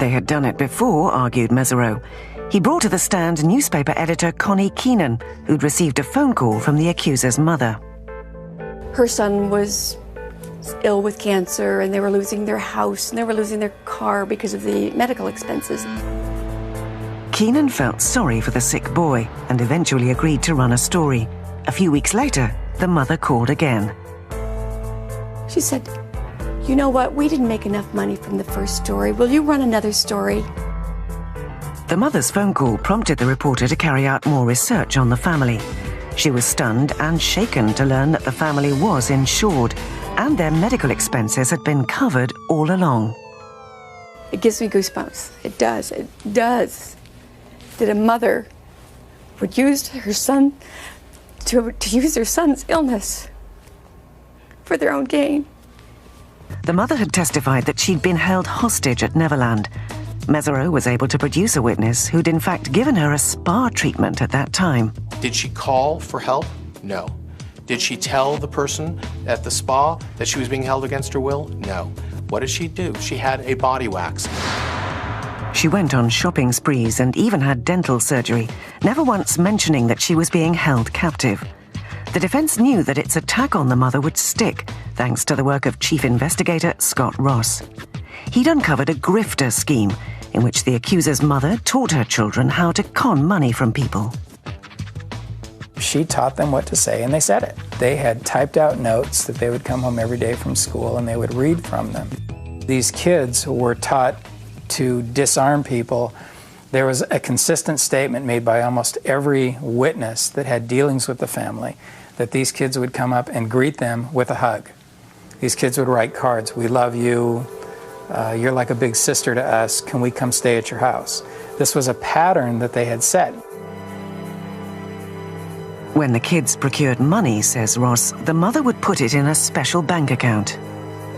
They had done it before, argued Mesereau. He brought to the stand newspaper editor Connie Keenan, who'd received a phone call from the accuser's mother. Her son was ill with cancer, and they were losing their house, and they were losing their car because of the medical expenses. Keenan felt sorry for the sick boy and eventually agreed to run a story. A few weeks later, the mother called again. She said, "You know what? We didn't make enough money from the first story. Will you run another story?" The mother's phone call prompted the reporter to carry out more research on the family. She was stunned and shaken to learn that the family was insured and their medical expenses had been covered all along. It gives me goosebumps. It does. It does. That a mother would use her son to use their son's illness for their own gain. The mother had testified that she'd been held hostage at Neverland. Mesereau was able to produce a witness who'd in fact given her a spa treatment at that time. Did she call for help? No. Did she tell the person at the spa that she was being held against her will? No. What did she do? She had a body wax. She went on shopping sprees and even had dental surgery, never once mentioning that she was being held captive. The defense knew that its attack on the mother would stick, thanks to the work of Chief Investigator Scott Ross. He'd uncovered a grifter scheme in which the accuser's mother taught her children how to con money from people. She taught them what to say, and they said it. They had typed out notes that they would come home every day from school, and they would read from them. These kids were taught to disarm people. There was a consistent statement made by almost every witness that had dealings with the family that these kids would come up and greet them with a hug. These kids would write cards, "We love you, you're like a big sister to us, can we come stay at your house?" This was a pattern that they had set. When the kids procured money, says Ross, the mother would put it in a special bank account.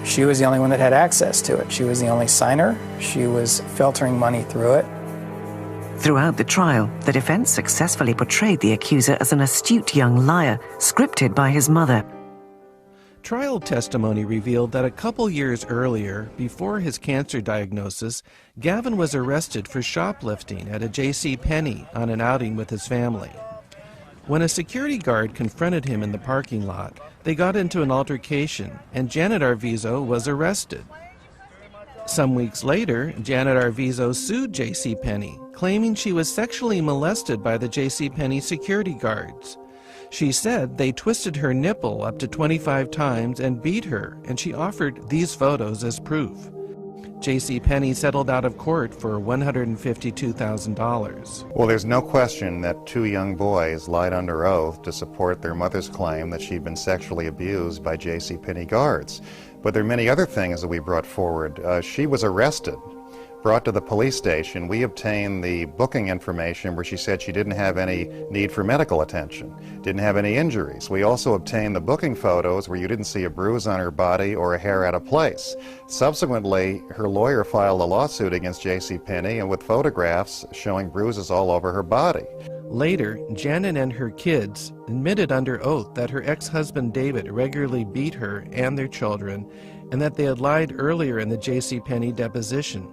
She was the only one that had access to it. She was the only signer. She was filtering money through it. Throughout the trial, the defense successfully portrayed the accuser as an astute young liar, scripted by his mother. Trial testimony revealed that a couple years earlier, before his cancer diagnosis, Gavin was arrested for shoplifting at a J.C. Penney on an outing with his family. When a security guard confronted him in the parking lot, they got into an altercation, and Janet Arvizo was arrested. Some weeks later, Janet Arvizo sued J.C. Penney, claiming she was sexually molested by the J.C. Penney security guards. She said they twisted her nipple up to 25 times and beat her, and she offered these photos as proof. J.C. Penney settled out of court for $152,000. Well, there's no question that two young boys lied under oath to support their mother's claim that she'd been sexually abused by J.C. Penney guards. But there are many other things that we brought forward. She was arrested, brought to the police station. We obtained the booking information where she said she didn't have any need for medical attention, didn't have any injuries. We also obtained the booking photos where you didn't see a bruise on her body or a hair out of place. Subsequently, her lawyer filed a lawsuit against J.C. Penney and with photographs showing bruises all over her body. Later, Janet and her kids admitted under oath that her ex-husband David regularly beat her and their children, and that they had lied earlier in the J.C. Penney deposition.